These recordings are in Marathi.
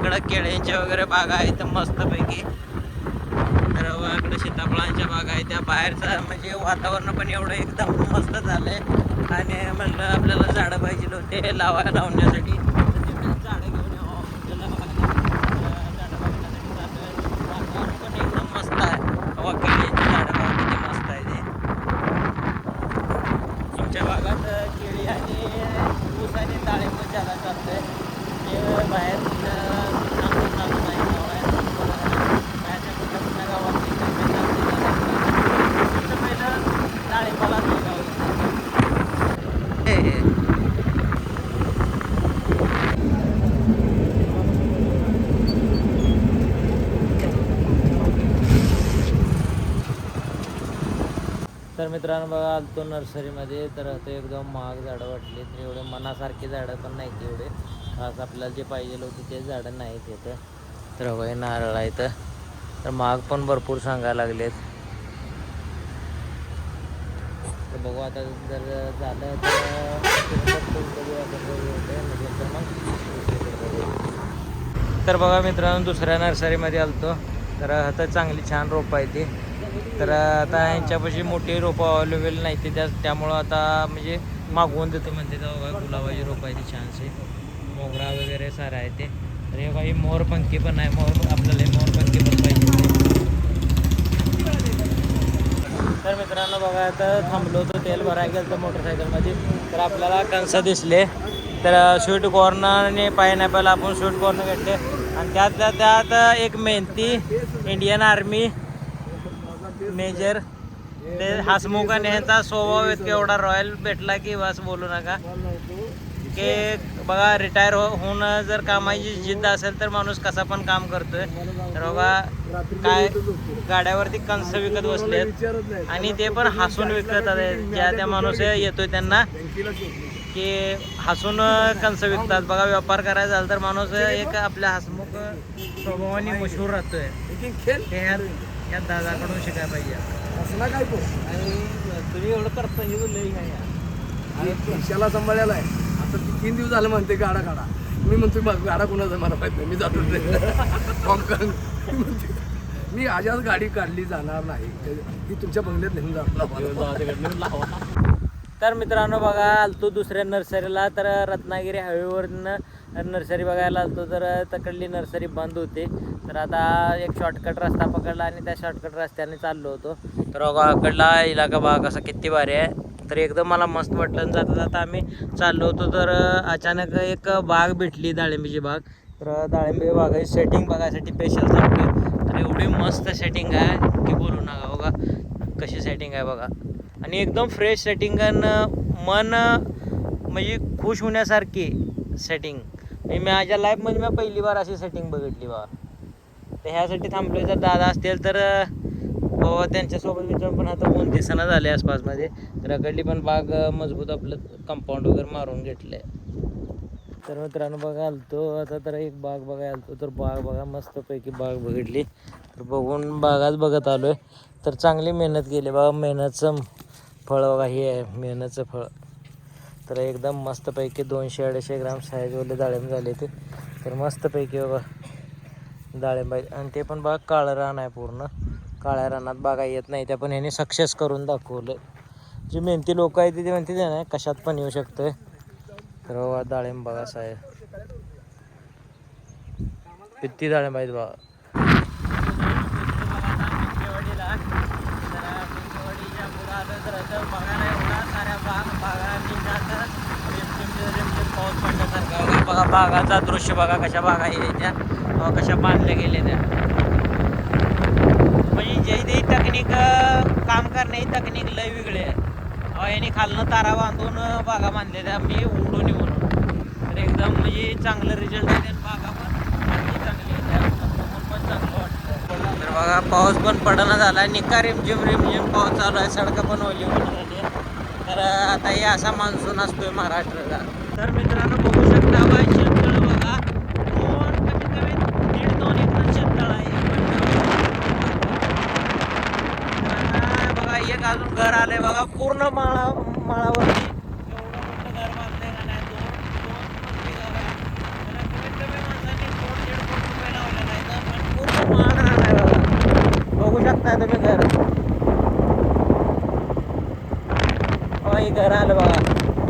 इकडं केळ्यांच्या वगैरे बागा आहेत मस्तपैकी. तर इकडे सीताफळांच्या बागा आहेत. त्या बाहेरचं म्हणजे वातावरण पण एवढं एकदम मस्त झालंय. आणि म्हटलं आपल्याला झाडं पाहिजे होते लावण्यासाठी, झाडं घेऊन यावं आपल्याला झाडं बघण्यासाठी जातोय. वातावरण पण एकदम मस्त आहे. केळीची झाडं बघा किती मस्त आहे ते. आमच्या भागात केळी आणि ऊस आणि डाळिंब ज्यादा चालतंय. ते बाहेर सांगून नाही बाहेरच्या कुठल्या गावात पहिलं डाळिंबाला तर मित्रांनो बघा आलतो नर्सरीमध्ये. तर आता एकदम महाग झाडं वाटली. तर एवढे मनासारखी झाडं पण नाहीत एवढे खास. आपल्याला जे पाहिजे होते ते झाडं नाहीत इथं. तर हवं नारळ आहे तर महाग पण भरपूर सांगायला लागलेत. तर बघू आता जर झालं तर बघा मित्रांनो दुसऱ्या नर्सरीमध्ये आलतो. तर आता चांगली छान रोपं आहे ती. तर आता यांच्यापाशी मोठी रोपं अवेलेबल नाही ती त्यामुळं आता म्हणजे मागवून देतो म्हणते. तर बघा गुलाबाची रोपं आहे ती छानशी. मोगरा वगैरे सारं आहे ते. तर हे काही मोरपंखी पण आहे. आपल्याला मोरपंखी पण पाहिजे. तर मित्रांनो बघा आता थांबलो होतो तेल भरायला गेलं तर मोटरसायकलमध्ये. तर आपल्याला कणसं दिसले. तर स्वीट कॉर्न आणि पायनॅपल आपण स्वीट कॉर्न घेतले. आणि त्यात एक मेहनती इंडियन आर्मी मेजर ते हसमुख आणि यांचा स्वभाव इतका एवढा रॉयल भेटला की बस बोलू नका. की बघा रिटायर होऊन जर कामाची जिद्द असेल तर माणूस कसा पण काम करतोय. तर बघा काय गाड्यावरती कंस विकत बसलेत आणि ते पण हसून विकत आहेत. ज्या त्या माणूस येतोय त्यांना की हसून कंस विकतात. बघा व्यापार करायचा झाला तर माणूस एक आपल्या हसमुख स्वभावाने मशहूर राहतोय. हे या दादाकडून शिकायला पाहिजे. असला काय तो तुम्ही एवढं करता हे लई काय पैशाला सांभाळायला आहे. आता 3 दिवस झालं म्हणते गाडा काढा. मी म्हणतो गाडा कोणाचा मला माहित नाही. मी जातो मी आजच गाडी काढली जाणार नाही. ती तुमच्या बंगल्यात नेऊन जाणार. तर मित्रांनो बघा आलतो दुसऱ्या नर्सरीला. तर रत्नागिरी हायवेवरनं नर्सरी बघायला आलतो. तर तिकडली नर्सरी बंद होती. तर आता एक शॉर्टकट रस्ता पकडला आणि त्या शॉर्टकट रस्त्याने चाललो होतो. तर बघा इकडला इलाका बघा कसा किती भारी आहे. तर एकदम मला मस्त वाटलं. जाता जाता आम्ही चाललो होतो तर अचानक एक बाग भेटली डाळिंबीची बाग. तर डाळिंबी बागाची सेटिंग बघायसाठी स्पेशल चाललो. तर एवढी मस्त सेटिंग आहे की बोलू नका. बघा कशी सेटिंग आहे बघा. आणि एकदम फ्रेश सेटिंग आणि मन म्हणजे खुश होण्यासारखी सेटिंग. मी माझ्या लाईफमध्ये मी पहिली बार अशी सेटिंग बघितली बा. तर ह्यासाठी थांबलो. जर दादा असतील तर बाबा त्यांच्यासोबत विचारून पण आता कोण दिसना झाले आसपासमध्ये. तर अकडली पण बाग मजबूत आपलं कंपाऊंड वगैरे मारून घेतलं आहे. तर मित्रांनो बघा आलतो आता. तर एक बाग बघायला आलतो. तर बाग बघा मस्तपैकी बाग बघितली. तर बघून बागाच बघत आलो आहे. तर चांगली मेहनत केली बघा. मेहनतचं फळ बघा हे आहे मेहनतचं फळ. तर एकदम मस्तपैकी 200-250 ग्राम साईजवाले डाळिंब झाले ते. तर मस्तपैकी बघा डाळिंब आहे. आणि ते पण बघा काळं रान आहे पूर्ण. काळ्या रानात बागा येत नाही. त्या पण ह्याने सक्सेस करून दाखवलं. जी मेहनती लोक आहेत ते म्हणते ते नाही कशात पण येऊ शकतोय. तर बघा डाळिंब बघा साहेब किती डाळिंब आहेत बघा. पाऊस पडल्यासारखा बघा. बागाचा दृश्य बघा कशा बागा यायच्या कशा बांधल्या गेल्या त्या. म्हणजे जे ते तकनीक काम करणे ही तकनीक लय वेगळी आहे. यांनी खालनं तारा बांधून बागा बांधल्या त्या मी उडून येऊन. तर एकदम म्हणजे चांगलं रिझल्ट आहे. बागा पण चांगली पण चांगलं वाटतं. तर बघा पाऊस पण पडणं झाला. निका रिमझिम रिमझिम पाऊस चालू आहे. सडकं पण ओली होऊन झाली. तर आता हे असा मान्सून असतोय महाराष्ट्राचा. तर मित्रांनो बघू शकता बघा शेततळ बघा. कमीत कमी 1.5-2 एकर शेततळ आहे. बघा एक अजून घर आलंय बघा पूर्ण माळावरती. एवढं मोठं घर बांधलंय का नाही. 2 मजली घर आहे. कमीत कमी माणसाने 2-1.5 फूट घर आलं बघा,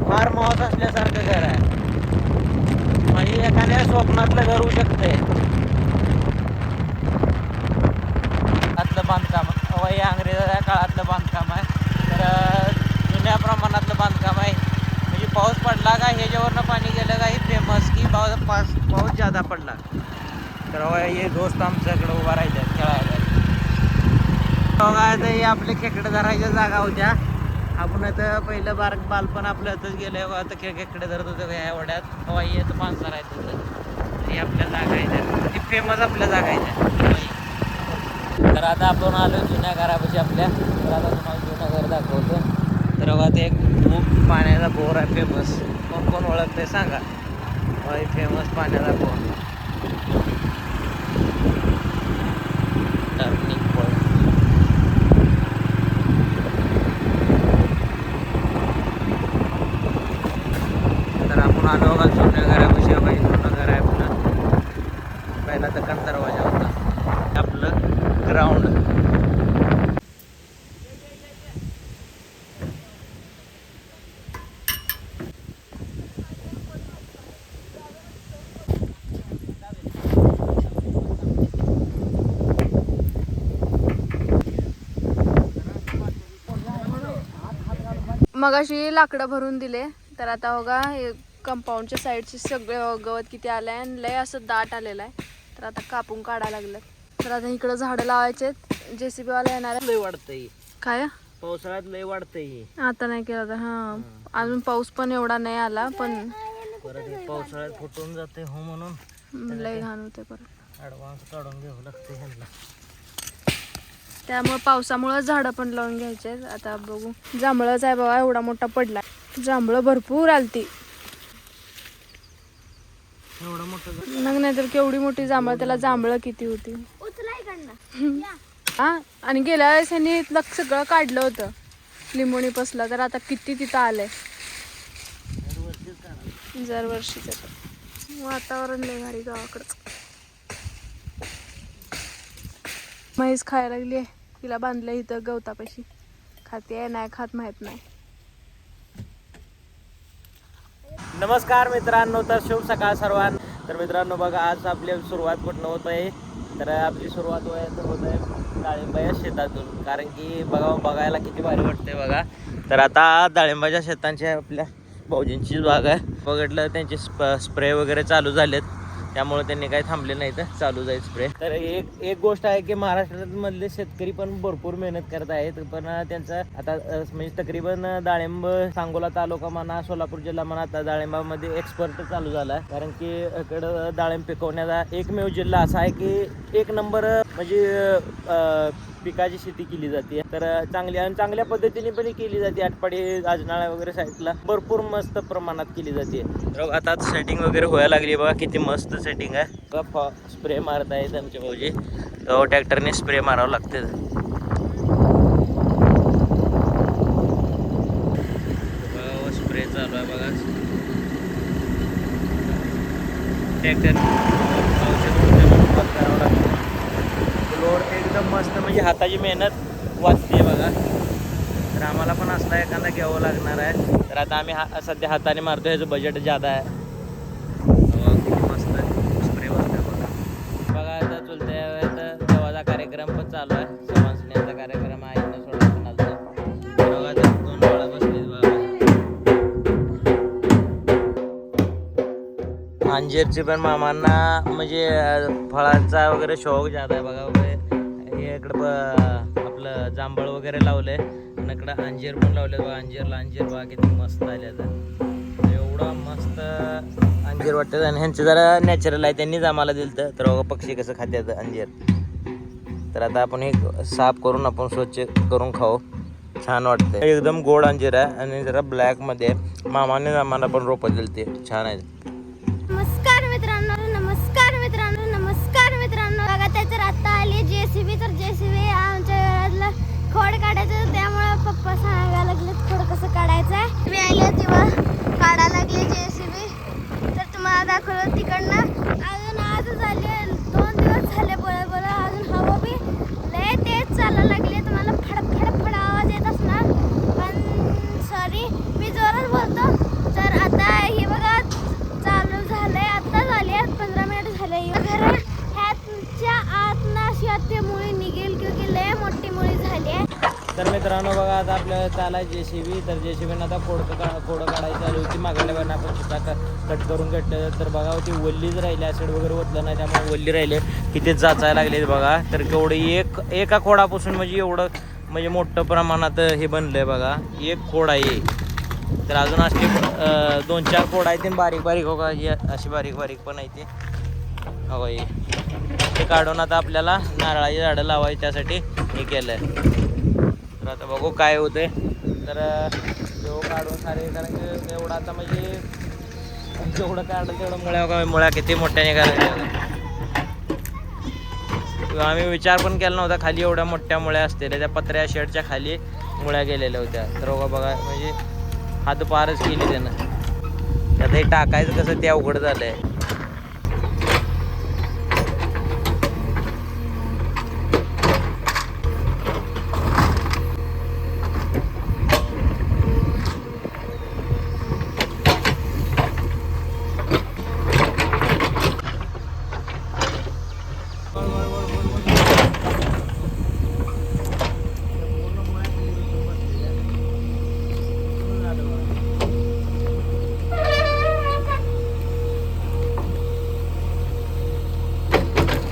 फार्म हाऊस असल्यासारखं घर आहे, म्हणजे एखाद्या स्वप्नातलं घर होऊ शकते. आतलं बांधकाम वय अंग्रेजाच्या काळातलं बांधकाम आहे, तर जुन्या प्रमाणातलं बांधकाम आहे. म्हणजे पाऊस पडला का ह्याच्यावरनं पाणी गेलं का हे फेमस की पाऊस जादा पडला तर हे दोस्त आमच्याकडे उभा राहिले खेळायला. बघा हे आपले खेकडे धरायच्या जागा होत्या. आपण आता पहिलं बालपण आपलं आताच गेलं आता खेकडे धरत होतं या एवढ्यात हवाई येतं माणसं राहत होतं. ही आपल्या जागा आहेत, ती फेमस आपल्या जागा आहेत. तर आता आपण आलो जुन्या घरापाशी आपल्या. तर आता तुम्हाला जुनं घर दाखवतो. तर बघा ते खूप पाण्याचा बोर आहे फेमस. कोण कोण ओळखते सांगा. फेमस पाण्याचा बोर टर्निंग पॉईंट. तर आपण आलो बघा जुन्या घरापाशी. बघा जुनं घर आहे आपलं. पहिला दखन दरवाजा होता. आपलं ग्राउंड. मगाशी लाकडं भरून दिले. तर आता बघा हे कंपाऊंडच्या साईडचे सगळे गवत किती आलं आहे आणि लय असं दाट आलेलं आहे. तर आता कापून काढायला लागलं. तर आता इकडं झाडं लावायचे. JCB वाला येणार आहे. लय वाढतंय काय पावसाळ्यात, लय वाढतंय. आता नाही केलं तर हा अजून पाऊस पण एवढा नाही आला, पण परत पावसाळ्यात फुटून जाते हो म्हणून लय घाण होते परत. ॲडव्हान्स काढून घ्यावं लागते ह्यांना. त्यामुळे पावसामुळे झाडं पण लावून घ्यायचे. आता बघू. जांभळच आहे बघा, एवढा मोठा पडला. जांभळं भरपूर आलती. एवढं मोठं मग नाही तर केवढी मोठी जांभळं. त्याला जांभळं किती होती हा. आणि गेल्या वेळेस ह्यांनी इथलं सगळं काढलं होतं लिंबोणी पसला. तर आता किती तिथं आलंय. दरवर्षीच वातावरण लय भारी गावाकडचं. म्हैस खायला लागली आहे. तिला बांधलं इथं गवतापाशी. खाते आहे नाही खात माहित नाही. नमस्कार मित्रांनो, तर शुभ सकाळ सर्वांना. तर मित्रांनो बघा आज आपली सुरुवात कुठनं होत आहे. तर आपली सुरुवात होत आहे डाळिंबाच्या शेतातून. कारण की बघायला किती भारी वाटते बघा. तर आता डाळिंबाच्या शेतांच्या आपल्या भाऊजींची बाग आहे. बघितलं त्यांचे स्प्रे वगैरे चालू झालेत, त्यामुळे त्यांनी काही थांबले नाही तर चालू जाईल स्प्रे. तर एक गोष्ट आहे की महाराष्ट्रामधले शेतकरी पण भरपूर मेहनत करत आहेत. पण त्यांचा आता म्हणजे तकरीबन डाळिंब सांगोला तालुका म्हणा, सोलापूर जिल्हा म्हणा, आता डाळिंबामध्ये एक्सपर्ट चालू झाला आहे. कारण की इकडं डाळिंब पिकवण्याचा एकमेव जिल्हा असा आहे की 1 नंबर म्हणजे पिकाची शेती केली जाते. तर चांगल्या पद्धतीने पण केली जाते. आटपाडी, आजनाळा वगैरे साईडला भरपूर मस्त प्रमाणात केली जाते. तर आता सेटिंग वगैरे व्हायला लागली बघा. किती मस्त सेटिंग आहे. स्प्रे मारत आहेत आमचे भाऊजी. ट्रॅक्टरने स्प्रे मारावं लागते. स्प्रे चालू आहे बघा. ट्रॅक्टर करावं लागतं. लोड एकदम मस्त, म्हणजे हाताची मेहनत वाचते बघा. तर आम्हाला पण असला एखादा घ्यावं लागणार आहे. तर आता आम्ही सध्या हाताने मारतो. ह्याचं बजेट जादा आहे. खूप मस्त स्प्रे बसतोय बघा. आता चुलत्या देवाचा कार्यक्रम पण चालू आहे. समाजण्याचा कार्यक्रम आहे. सोडा पण आलता बघा. 2 बाळा बसलीत बघा. अंजीरची पण मामांना म्हणजे फळांचा वगैरे शौक जादा आहे बघा. हे इकडं आपलं जांभळ वगैरे लावलंय आणि इकडं अंजीर पण लावले बघा. अंजीर बघा किती मस्त आले. एवढा मस्त अंजीर वाटतं. आणि ह्यांचं जरा नॅचरल आहे, त्यांनीच आम्हाला दिलं. तर बघा पक्षी कसं खात्यात अंजीर. तर आता आपण हे साफ करून आपण स्वच्छ करून खाऊ. छान वाटतं. एकदम गोड अंजीर आहे आणि जरा ब्लॅकमध्ये आहे. मामाने आम्हाला पण रोपं दिली, ते छान आहे. नमस्कार मित्रांनो, नमस्कार मित्रांनो, नमस्कार मित्रांनो. बघा तर आता आली JCB. तर JCB आमच्या घरातलं खोड काढायचं, त्यामुळे पप्पा सांगायला लागले खोड कसं काढायचं आहे. मी आले तेव्हा काढायला लागले JCB. तर तुम्हाला दाखवलं तिकडनं. अजून आजच आले, 2 दिवस झाले बोला अजून हवा बी लय तेज चालायला लागले. तुम्हाला फड फड फड आवाज येत असणार, पण सॉरी मी तर मित्रांनो बघा आता आपल्याला चाला JCB. तर JCBनं आता खोडं काढायची चालू होती. मागल्या वेळेला आपण सुद्धा कट करून घेतलं. तर बघा ती वल्लीच राहिली, ॲसिड वगैरे ओतलं नाही त्यामुळे वल्ली राहिले. किती जाचायला लागले बघा. तर केवढी एका खोडापासून म्हणजे एवढं म्हणजे मोठं प्रमाणात हे बनलं आहे बघा. एक खोड आहे. तर अजून असे 2-4 खोड आहेत. बारीक बारीक हो का, ही अशी बारीक बारीक पण आहे ते हो हे. ते काढून आता आपल्याला नारळाची झाडं लावायची त्यासाठी हे केलं आहे. तर आता बघू काय होते. तर तो काढून सारे, कारण की एवढं आता म्हणजे जेवढं काढलं तेवढं मुळ्या किती मोठ्याने करायच्या. आम्ही विचार पण केला नव्हता खाली एवढ्या मोठ्या मुळ्या असतील. त्या पत्र्या शेडच्या खाली मुळ्या गेलेल्या होत्या. तर बघा म्हणजे हातपारच केली त्यानं. आता हे टाकायचं कसं ते अवघड झालं आहे.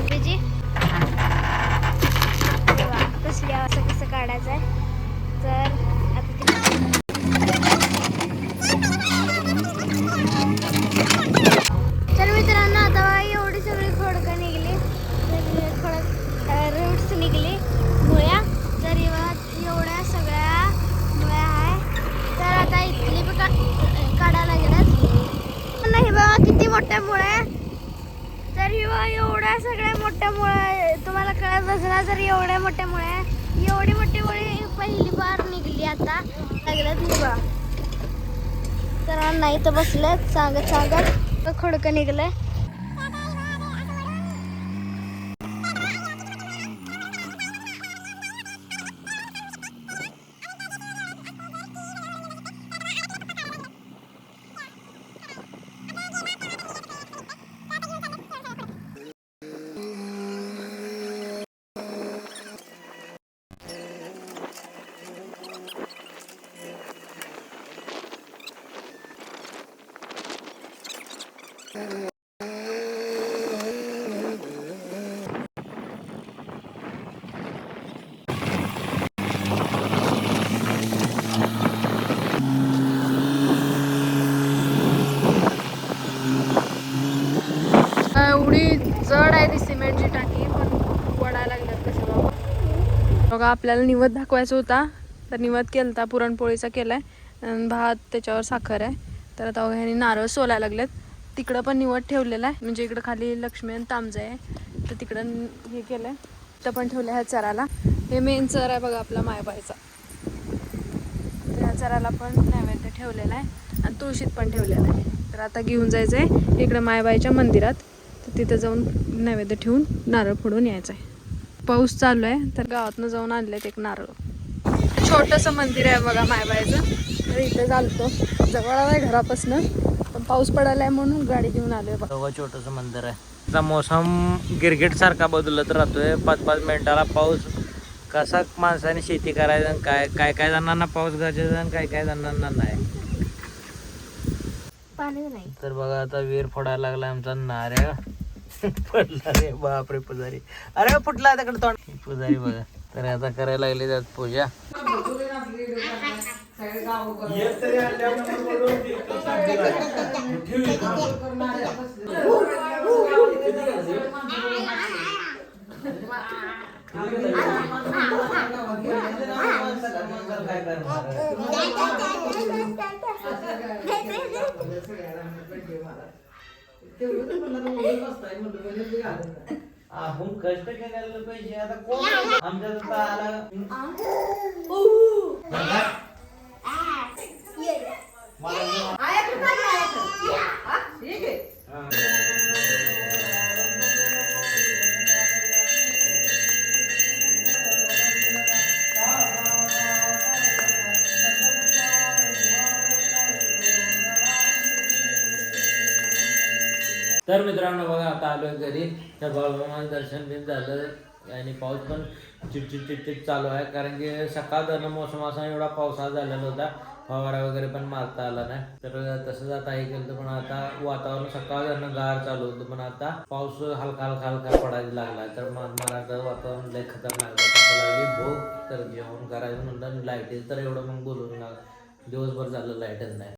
बीजी कसली असं कसं काढायचं आहे. तर आता तर मित्रांनो आता एवढी सगळी खोडकं निघली, रूट्स निघली, मुळ्या. तर एवढ्या सगळ्या मुळ्या आहे. तर आता इथली बी काढायला लागेल. नाही बघा किती मोठ्या मुळ्या. तर एवढ्या सगळ्या मोठ्या मुळे तुम्हाला कळत बसणार. तर एवढ्या मोठ्या मुळे एवढी मोठी मुळे पहिली बार निघली आता लागल्यात बघा. तर नाही तर बसलेत सांगत खडकं निघलंय. एवढी जड आहे ती सिमेंटची टाकी, पण वडायला लागल्यात कशा बाबा. बघा आपल्याला निवद दाखवायचा होता. तर निवद केलता, पुरणपोळीचा केलाय, भात त्याच्यावर साखर आहे. तर आता ह्यानी नारळ सोलायला लागलेत. तिकडं पण निवद ठेवलेला आहे, म्हणजे इकडं खाली लक्ष्मी आणि तांबजा आहे. तर तिकडं हे केलंय, तर पण ठेवलं ह्या चराला. हे मेन चर आहे बघा आपला मायबाईचा. ह्या चराला पण नैवेद्य ठेवलेला आहे आणि तुळशीत पण ठेवलेला आहे. तर आता घेऊन जायचं आहे इकडं मायबाईच्या मंदिरात. तर तिथं जाऊन नैवेद्य ठेवून नारळ फोडून यायचं आहे. पाऊस चालू आहे तर गावातनं जाऊन आणलेत एक नारळ. छोटंसं मंदिर आहे बघा मायबाईचं. तर इथं चालतो, जवळ आहे घरापासून, पण पाऊस पडायला आहे म्हणून गाडी घेऊन आलोय बघा. बघा छोटंसं मंदिर आहे. आता मोसम गिरगिट सारखा बदलत राहतोय. 5-5 मिनिटाला पाऊस. कसा माणसाने शेती करायचं आणि काय जणांना पाऊस गरजेचा आणि काय जणांना नाही. पाणी नाही. तर बघा आता वीर फोडायला लागला आमचा नारळ. पडला रे बापरे पुजारी. अरे फुटला तिकडे तोंड पुजारी बघा. तर आता करायला लागली त्यात पूजा. आपण कष्ट केलेलं पाहिजे. आता कोण आमच्या आला तर मित्रांनो बघा आता आलोय घरी. तर बाळूमामाचं दर्शन बिन झालं आणि पाऊस पण चिटचिट चालू आहे, कारण की सकाळ धरणं मोसम असा एवढा पावसाळा झालेला होता, फवारा वगैरे पण मारता आला नाही. तर तसंच आता हे केलं, पण आता वातावरण सकाळ धरणं गार चालू होतं, पण आता पाऊस हलका हलका पडायला लागला. तर मला आता वातावरण लय खतरनाक लागली भोग. तर जेवण करायचं म्हणलं लाईट तर एवढं मग बोलून दिवसभर झालं लाईटच नाही.